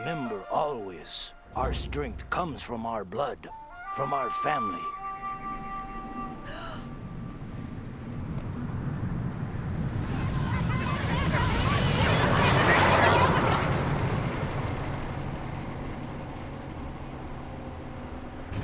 remember always, our strength comes from our blood, from our family.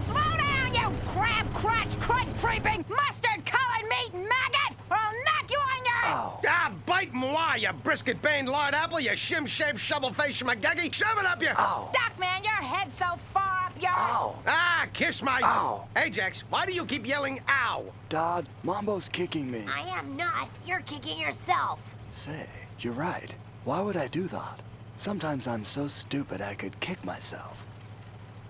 Slow down, you crab crotch crud creeping mustard colored meat maggot, or I'll knock you on your... Ow. Ah, bite and why, you brisket-baned lard apple, you shim-shaped shovel-faced schmageggy. Shove it up you! Ow. Duckman, your head's so far up your... Ow. Ah, kiss my... Ow. Ajax, why do you keep yelling ow? Dad, Mambo's kicking me. I am not. You're kicking yourself. Say, you're right. Why would I do that? Sometimes I'm so stupid I could kick myself.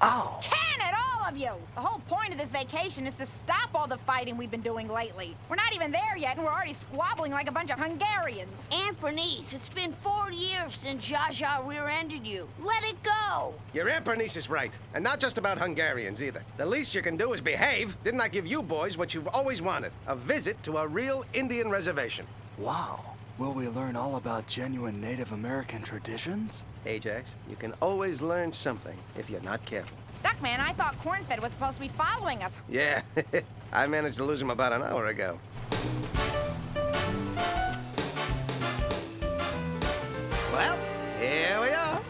Ow! Can it, all of you! The whole point of this vacation is to stop all the fighting we've been doing lately. We're not even there yet, and we're already squabbling like a bunch of Hungarians. Aunt Bernice, it's been 4 years since Zsa Zsa rear-ended you. Let it go. Your Aunt Bernice is right. And not just about Hungarians, either. The least you can do is behave. Didn't I give you boys what you've always wanted? A visit to a real Indian reservation. Wow. Will we learn all about genuine Native American traditions? Ajax, you can always learn something if you're not careful. Duckman, I thought Cornfed was supposed to be following us. Yeah, I managed to lose him about an hour ago. Well, here we are.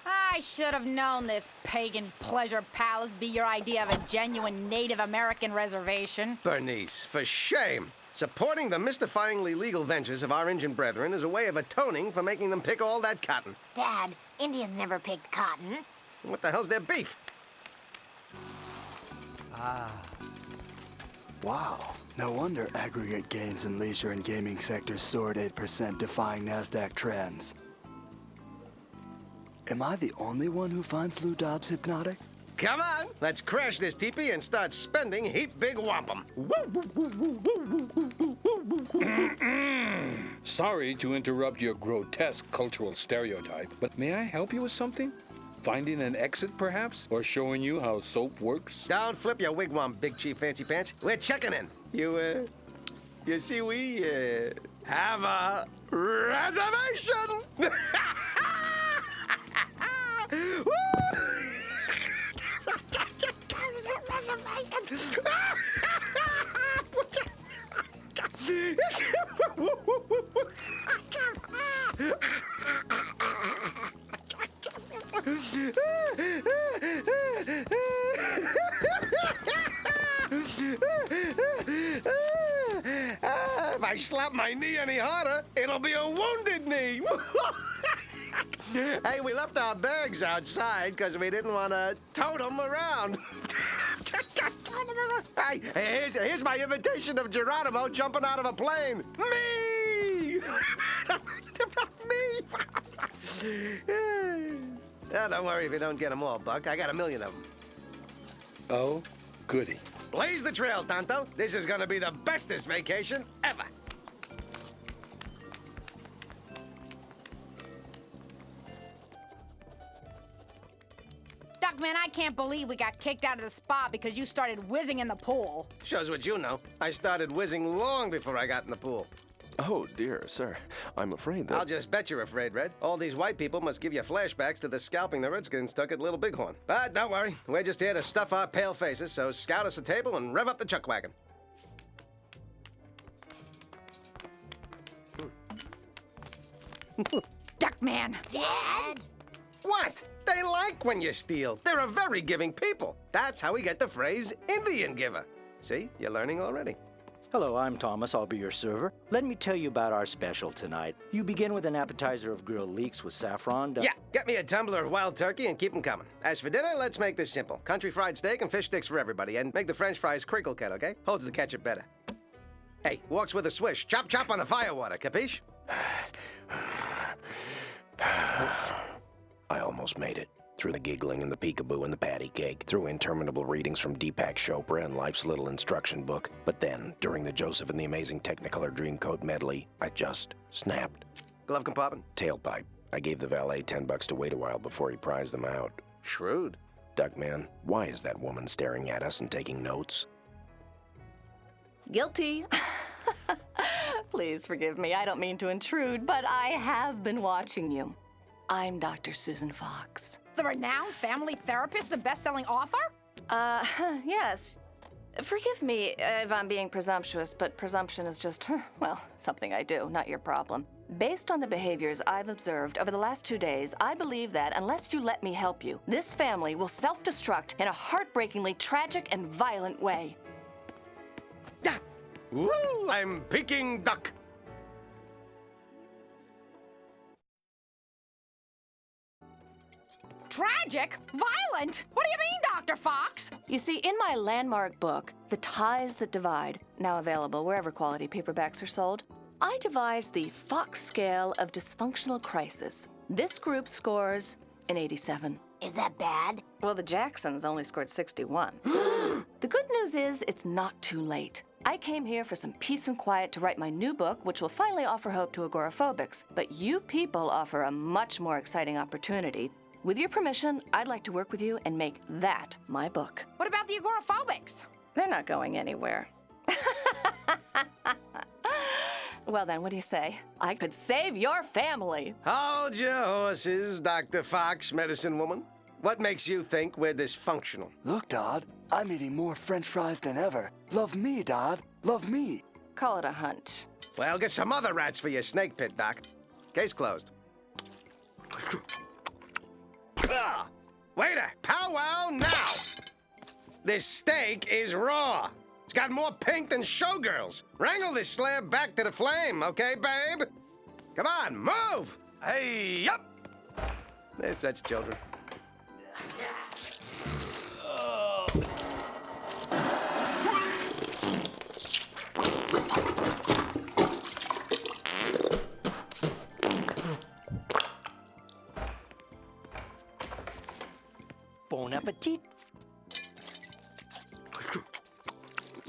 I should have known this pagan pleasure palace be your idea of a genuine Native American reservation. Bernice, for shame. Supporting the mystifyingly legal ventures of our Indian brethren is a way of atoning for making them pick all that cotton. Dad, Indians never picked cotton. What the hell's their beef? Wow. No wonder aggregate gains in leisure and gaming sectors soared 8%, defying NASDAQ trends. Am I the only one who finds Lou Dobbs hypnotic? Come on, let's crash this teepee and start spending heap big wampum. Sorry to interrupt your grotesque cultural stereotype, but may I help you with something? Finding an exit, perhaps? Or showing you how soap works? Don't flip your wigwam, Big Chief Fancy Pants. We're checking in. You see, we, have a reservation! If I slap my knee any harder, it'll be a wounded knee. Hey, we left our bags outside because we didn't want to tote them around. Hey, here's my imitation of Geronimo jumping out of a plane. Me! Me! Oh, don't worry if you don't get them all, Buck. I got 1 million of them. Oh, goody. Blaze the trail, Tonto. This is gonna be the bestest vacation ever. Duckman, I can't believe we got kicked out of the spa because you started whizzing in the pool. Shows what you know. I started whizzing long before I got in the pool. Oh, dear, sir. I'm afraid that... I'll just bet you're afraid, Red. All these white people must give you flashbacks to the scalping the Redskins took at Little Bighorn. But don't worry. We're just here to stuff our pale faces, so scout us a table and rev up the chuck wagon. Duckman. Dad? What? They like when you steal. They're a very giving people. That's how we get the phrase Indian giver. See? You're learning already. Hello, I'm Thomas. I'll be your server. Let me tell you about our special tonight. You begin with an appetizer of grilled leeks with saffron. Yeah, get me a tumbler of wild turkey and keep them coming. As for dinner, let's make this simple. Country fried steak and fish sticks for everybody. And make the french fries crinkle cut, okay? Holds the ketchup better. Hey, walks with a swish. Chop, chop on the firewater, capiche? I almost made it. Through the giggling and the peekaboo and the patty cake, through interminable readings from Deepak Chopra and Life's Little Instruction Book. But then, during the Joseph and the Amazing Technicolor Dreamcoat medley, I just snapped. Glove compartment? Tailpipe. I gave the valet $10 to wait a while before he prized them out. Shrewd. Duckman, why is that woman staring at us and taking notes? Guilty. Please forgive me. I don't mean to intrude, but I have been watching you. I'm Dr. Susan Fox. The renowned family therapist and best-selling author? Yes. Forgive me if I'm being presumptuous, but presumption is just, well, something I do, not your problem. Based on the behaviors I've observed over the last 2 days, I believe that unless you let me help you, this family will self-destruct in a heartbreakingly tragic and violent way. Yeah. Woo! I'm Peking Duck. Tragic? Violent? What do you mean, Dr. Fox? You see, in my landmark book, The Ties That Divide, now available wherever quality paperbacks are sold, I devised the Fox scale of dysfunctional crisis. This group scores an 87. Is that bad? Well, the Jacksons only scored 61. The good news is it's not too late. I came here for some peace and quiet to write my new book, which will finally offer hope to agoraphobics. But you people offer a much more exciting opportunity. With your permission, I'd like to work with you and make that my book. What about the agoraphobics? They're not going anywhere. Well then, what do you say? I could save your family. Hold your horses, Dr. Fox, medicine woman. What makes you think we're dysfunctional? Look, Dodd, I'm eating more French fries than ever. Love me, Dodd. Love me. Call it a hunch. Well, get some other rats for your snake pit, Doc. Case closed. Waiter, powwow now! This steak is raw. It's got more pink than showgirls. Wrangle this slab back to the flame, okay, babe? Come on, move! Hey, up! They're such children. Bon appetit.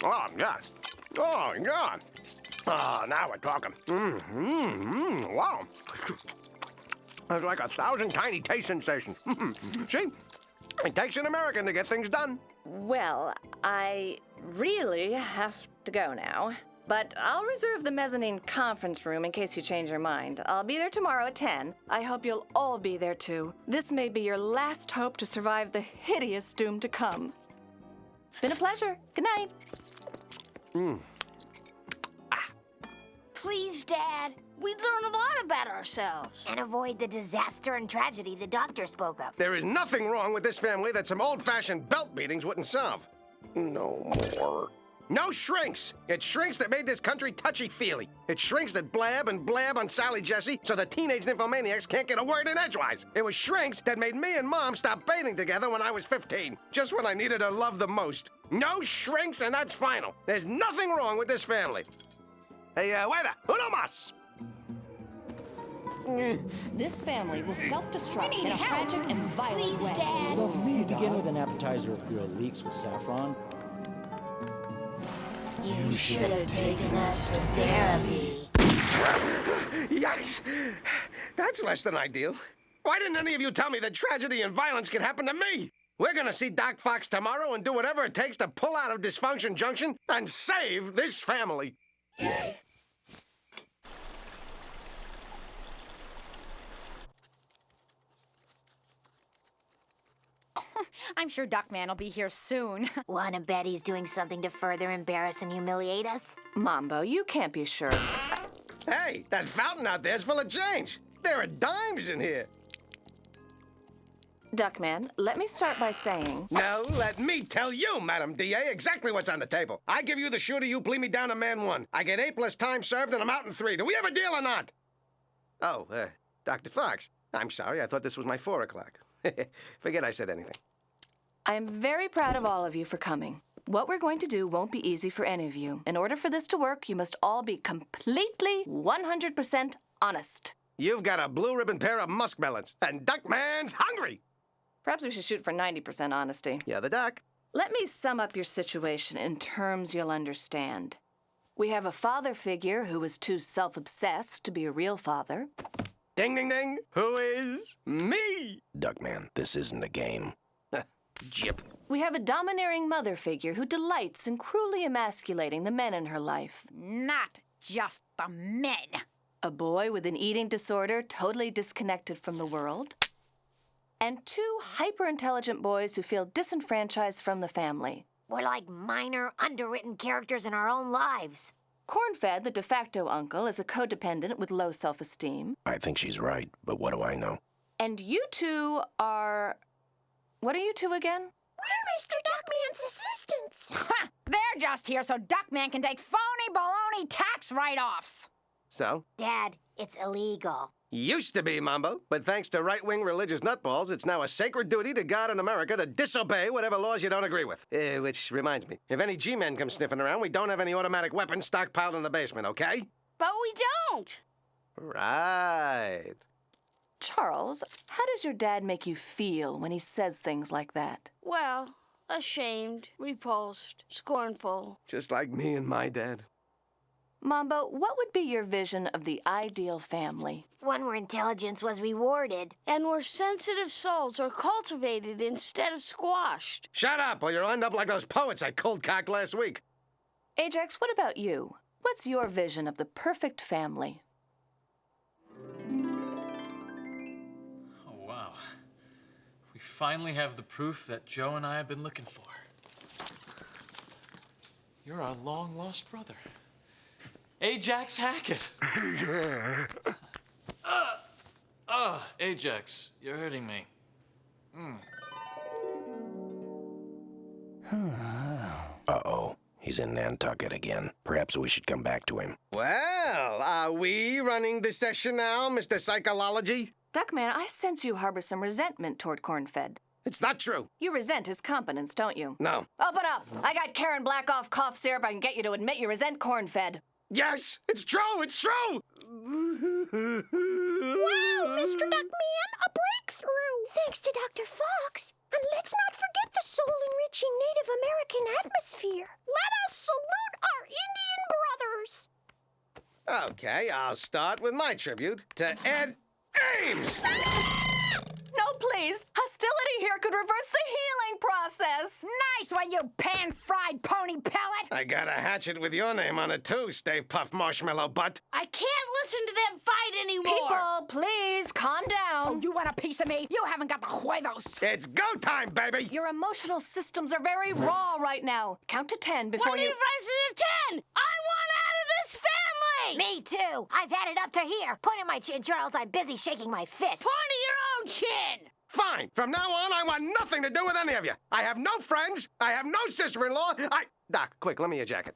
Oh, yes. Oh, God. Oh, now we're talking. Wow. There's like 1,000 tiny taste sensations. See? It takes an American to get things done. Well, I really have to go now. But I'll reserve the mezzanine conference room in case you change your mind. I'll be there tomorrow at 10. I hope you'll all be there, too. This may be your last hope to survive the hideous doom to come. Been a pleasure. Good night. Please, Dad. We learn a lot about ourselves. And avoid the disaster and tragedy the doctor spoke of. There is nothing wrong with this family that some old-fashioned belt beatings wouldn't solve. No more. No shrinks. It's shrinks that made this country touchy-feely. It's shrinks that blab and blab on Sally Jesse so the teenage nymphomaniacs can't get a word in edgewise. It was shrinks that made me and Mom stop bathing together when I was 15, just when I needed her love the most. No shrinks, and that's final. There's nothing wrong with this family. Hey, waiter, uno mas. This family will self-destruct in a tragic and violent Please, way. Dad. Love me, Begin with Dodd. an appetizer of grilled leeks with saffron. You should have taken us to therapy. Yikes! That's less than ideal. Why didn't any of you tell me that tragedy and violence could happen to me? We're gonna see Doc Fox tomorrow and do whatever it takes to pull out of Dysfunction Junction and save this family. I'm sure Duckman will be here soon. Wanna bet he's doing something to further embarrass and humiliate us? Mambo, you can't be sure. Hey, that fountain out there's full of change. There are dimes in here. Duckman, let me start by saying... No, let me tell you, Madam D.A., exactly what's on the table. I give you the shooter, you plea me down to man 1. I get 8 plus time served, and I'm out in 3. Do we have a deal or not? Oh, Dr. Fox, I'm sorry. I thought this was my 4 o'clock. Forget I said anything. I'm very proud of all of you for coming. What we're going to do won't be easy for any of you. In order for this to work, you must all be completely 100% honest. You've got a blue ribbon pair of muskmelons, and Duckman's hungry. Perhaps we should shoot for 90% honesty. Yeah, the Duck. Let me sum up your situation in terms you'll understand. We have a father figure who is too self-obsessed to be a real father. Ding, ding, ding. Who is? Me. Duckman, this isn't a game. Jip. We have a domineering mother figure who delights in cruelly emasculating the men in her life. Not just the men. a boy with an eating disorder totally disconnected from the world, and 2 hyper-intelligent boys who feel disenfranchised from the family. We're like minor, underwritten characters in our own lives. Cornfed, the de facto uncle, is a codependent with low self-esteem. I think she's right, but what do I know? And you 2 are... What are you 2 again? We're Mr. Duckman's assistants. They're just here so Duckman can take phony baloney tax write-offs. So? Dad, it's illegal. Used to be, Mambo, but thanks to right-wing religious nutballs, it's now a sacred duty to God and America to disobey whatever laws you don't agree with. Which reminds me, if any G-men come sniffing around, we don't have any automatic weapons stockpiled in the basement, okay? But we don't. Right. Charles, how does your dad make you feel when he says things like that? Well, ashamed, repulsed, scornful. Just like me and my dad. Mambo, what would be your vision of the ideal family? One where intelligence was rewarded. And where sensitive souls are cultivated instead of squashed. Shut up, or you'll end up like those poets I cold-cocked last week. Ajax, what about you? What's your vision of the perfect family? Oh, wow. We finally have the proof that Joe and I have been looking for. You're our long-lost brother. Ajax Hackett. Ajax, you're hurting me. Uh-oh. He's in Nantucket again. Perhaps we should come back to him. Well, are we running the session now, Mr. Psychology? Duckman, I sense you harbor some resentment toward Cornfed. It's not true. You resent his competence, don't you? No. Open up! I got Karen Blackoff cough syrup. I can get you to admit you resent Cornfed. Yes, it's true, it's true! Wow, Mr. Duckman, a breakthrough! Thanks to Dr. Fox. And let's not forget the soul-enriching Native American atmosphere. Let us salute our Indian brothers. Okay, I'll start with my tribute to Ed Ames! No, please. Hostility here could reverse the healing process. Nice one, you pan-fried pony pellet! I got a hatchet with your name on it, too, Stay Puft Marshmallow Butt. I can't listen to them fight anymore. People, please, calm down. Oh, you want a piece of me? You haven't got the huevos. It's go time, baby! Your emotional systems are very raw right now. Count to 10 before What you... if I said 10? I want out of this family! Me too. I've had it up to here. Point at my chin, Charles. I'm busy shaking my fist. Point at your own chin! Fine. From now on, I want nothing to do with any of you. I have no friends. I have no sister-in-law. Doc, quick, lend me your jacket.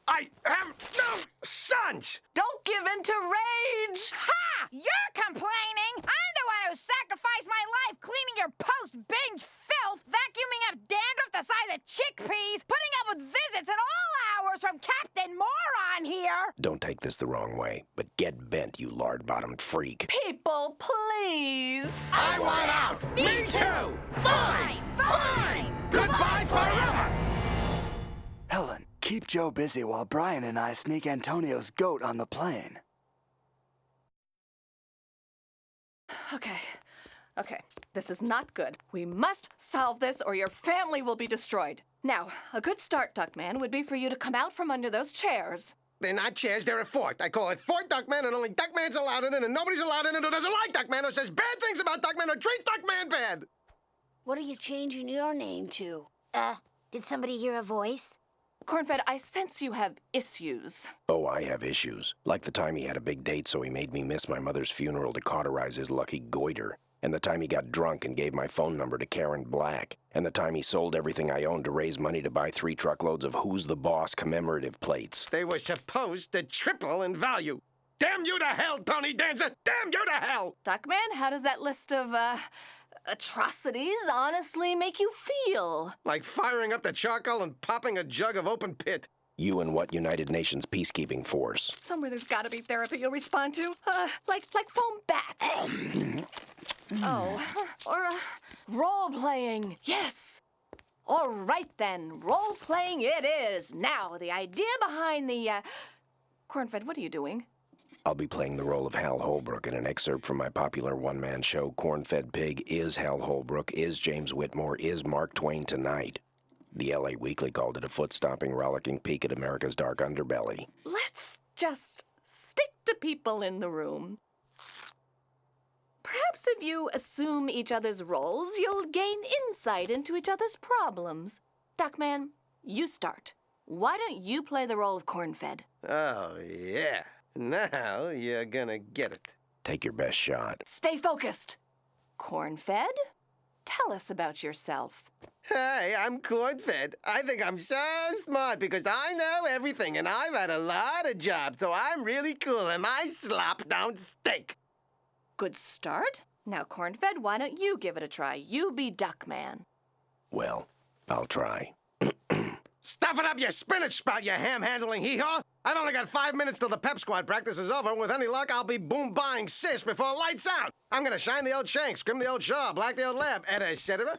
I have no sons! Don't give in to rage! Ha! You're complaining! I'm the one who sacrificed my life cleaning your post-binge filth, vacuuming up dandruff the size of chickpeas, putting up with visits at all hours from Captain Moron here! Don't take this the wrong way, but get bent, you lard-bottomed freak. People, please! I want out! Me too! Fine! Fine! Goodbye forever! Helen, keep Joe busy while Brian and I sneak Antonio's goat on the plane. Okay, this is not good. We must solve this or your family will be destroyed. Now, a good start, Duckman, would be for you to come out from under those chairs. They're not chairs, they're a fort. I call it Fort Duckman, and only Duckman's allowed in it, and nobody's allowed in it who doesn't like Duckman, or says bad things about Duckman, or treats Duckman bad. What are you changing your name to? Did somebody hear a voice? Cornfed, I sense you have issues. Oh, I have issues. Like the time he had a big date so he made me miss my mother's funeral to cauterize his lucky goiter. And the time he got drunk and gave my phone number to Karen Black. And the time he sold everything I owned to raise money to buy 3 truckloads of Who's the Boss commemorative plates. They were supposed to triple in value. Damn you to hell, Tony Danza! Damn you to hell! Duckman, how does that list of, atrocities honestly make you feel? Like firing up the charcoal and popping a jug of open pit. You and what United Nations peacekeeping force? Somewhere there's gotta be therapy you'll respond to. Like foam bats. Or role-playing. Yes. All right, then. Role-playing it is. Now, the idea behind the, Cornfed, what are you doing? I'll be playing the role of Hal Holbrook in an excerpt from my popular one-man show, Corn-Fed Pig, Is Hal Holbrook, Is James Whitmore, Is Mark Twain Tonight? The LA Weekly called it a foot-stomping, rollicking peek at America's dark underbelly. Let's just stick to people in the room. Perhaps if you assume each other's roles, you'll gain insight into each other's problems. Duckman, you start. Why don't you play the role of corn-fed? Oh, yeah. Now you're gonna get it. Take your best shot. Stay focused. Corn-fed? Tell us about yourself. Hey, I'm corn-fed. I think I'm so smart because I know everything and I've had a lot of jobs, so I'm really cool and my slop don't stink. Good start. Now, corn-fed, why don't you give it a try? You be Duckman. Well, I'll try. Stuff it up your spinach spout, you ham-handling hee-haw! I've only got 5 minutes till the pep squad practice is over, and with any luck, I'll be boom-buying sis before lights out! I'm gonna shine the old shank, scrim the old shaw, black the old lab, etc.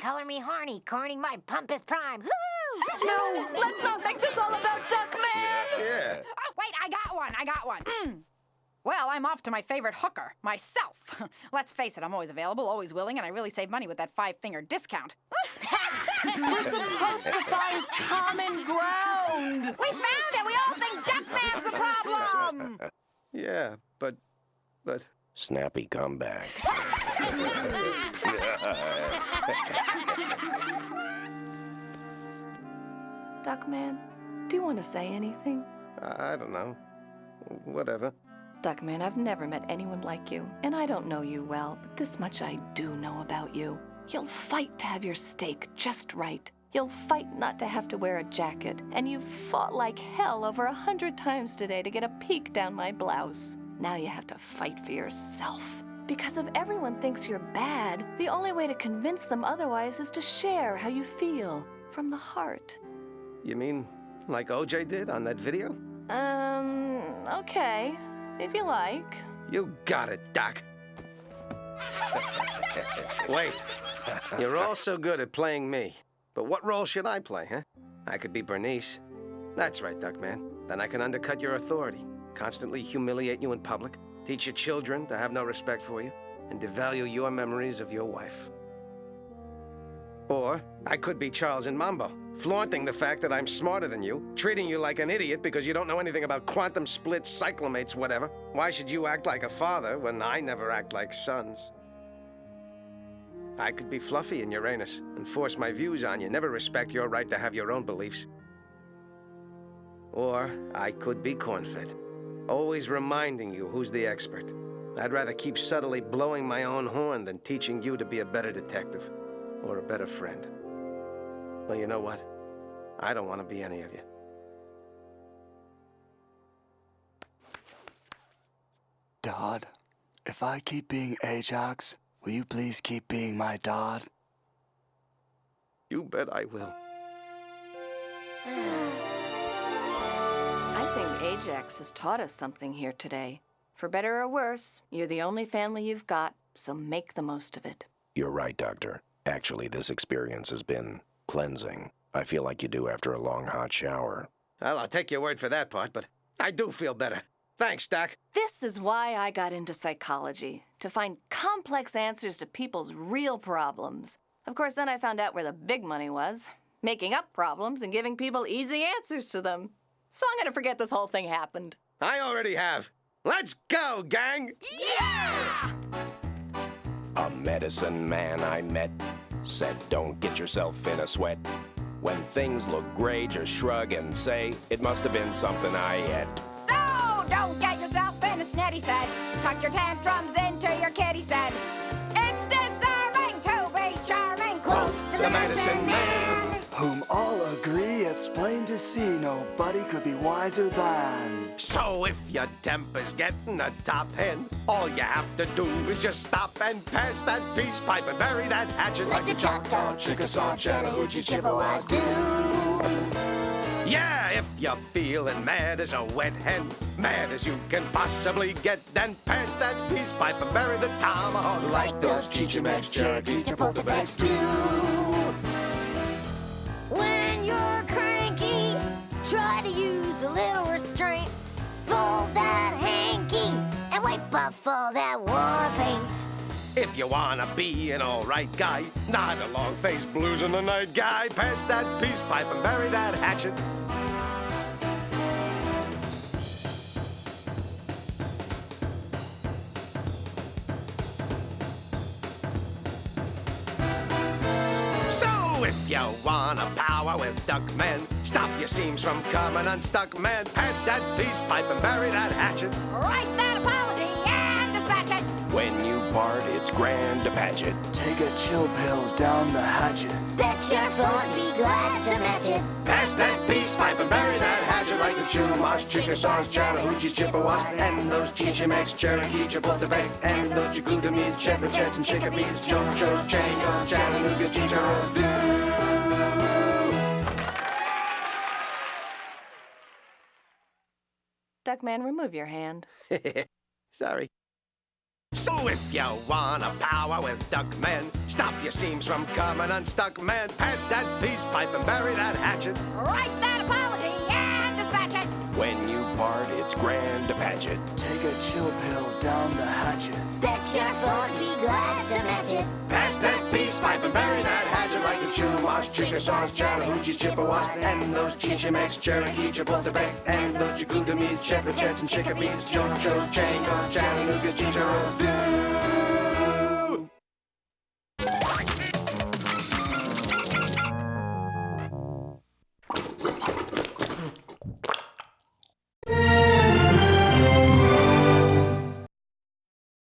Color me horny, corning my pompous prime. Woo! No, let's not make this all about Duckman! Yeah. Oh, wait, I got one. Well, I'm off to my favorite hooker, myself. Let's face it, I'm always available, always willing, and I really save money with that 5-finger discount. We're supposed to find common ground! We found it! We all think Duckman's the problem! Yeah, but... Snappy comeback. Duckman, do you want to say anything? I don't know. Whatever. Duckman, I've never met anyone like you, and I don't know you well, but this much I do know about you. You'll fight to have your steak just right. You'll fight not to have to wear a jacket, and you've fought like hell over 100 times today to get a peek down my blouse. Now you have to fight for yourself. Because if everyone thinks you're bad, the only way to convince them otherwise is to share how you feel from the heart. You mean like OJ did on that video? Okay, if you like. You got it, Doc. Wait, you're all so good at playing me. But what role should I play, huh? I could be Bernice. That's right, Duckman. Then I can undercut your authority, constantly humiliate you in public, teach your children to have no respect for you, and devalue your memories of your wife. Or I could be Charles in Mambo, flaunting the fact that I'm smarter than you, treating you like an idiot because you don't know anything about quantum splits, cyclomates, whatever. Why should you act like a father when I never act like sons? I could be Fluffy in Uranus and force my views on you, never respect your right to have your own beliefs. Or I could be Cornfed, always reminding you who's the expert. I'd rather keep subtly blowing my own horn than teaching you to be a better detective or a better friend. Well, you know what? I don't want to be any of you. Dodd, if I keep being Ajax, will you please keep being my Dodd? You bet I will. I think Ajax has taught us something here today. For better or worse, you're the only family you've got, so make the most of it. You're right, Doctor. Actually, this experience has been cleansing. I feel like you do after a long, hot shower. Well, I'll take your word for that part, but I do feel better. Thanks, Doc. This is why I got into psychology, to find complex answers to people's real problems. Of course, then I found out where the big money was, making up problems and giving people easy answers to them. So I'm gonna forget this whole thing happened. I already have. Let's go, gang! Yeah! A medicine man I met said, don't get yourself in a sweat. When things look gray, just shrug and say, it must have been something I ate. So, don't get yourself in a snit, he said. Tuck your tantrums into your kid, he said. It's disarming to be charming, quoth The medicine man. Whom all agree it's plain to see nobody could be wiser than. So if your temper's getting the top end, all you have to do is just stop and pass that peace pipe and bury that hatchet like The Choctaw, Chickasaw, Chattahoochee, Chippewa do. Yeah, if you're feeling mad as a wet hen, mad as you can possibly get, then pass that peace pipe and bury the tomahawk like those Cheechamax, Cherokees, or Polterabacks do. When you're cranky, try to use a little restraint. Fold that hanky and wipe off all that war paint. If you wanna be an alright guy, not a long-faced blues in the night guy, pass that peace pipe and bury that hatchet. So if you wanna power with Duckman, stop your seams from coming unstuck, man. Pass that peace pipe and bury that hatchet. Write that apology and dispatch it. When you part, it's grand to patch it. Take a chill pill down the hatchet. Bet your foot be glad to match it. Pass that peace pipe and bury that hatchet like the Chumash, Chickasaws, Chattahoochee, Chippewas, and those Chichimex, Cherokee, Chapultepec, and those Jacoutamis, Chepachettes, and Chickabees, Jochos, Changos, Chattanoogas, Chicharros, do. Duckman, remove your hand. Sorry. So if you wanna power with Duckman, stop your seams from coming unstuck, man. Pass that peace pipe and bury that hatchet. Write that apology and dispatch it. When you part, it's grand to patch it. Take a chill pill down the hatchet. Bet your foot be glad to match it. Pass that peace pipe and bury that hatchet like the Chumash, Chickasaws, Chattahoochee, Chippewas, and those Chichimex, Cherokee, Chapultepec, and those Jacoutamis, Chepachettes, and Chickabees, Jochos, Changos, Chattanoogas, Chicharros, do.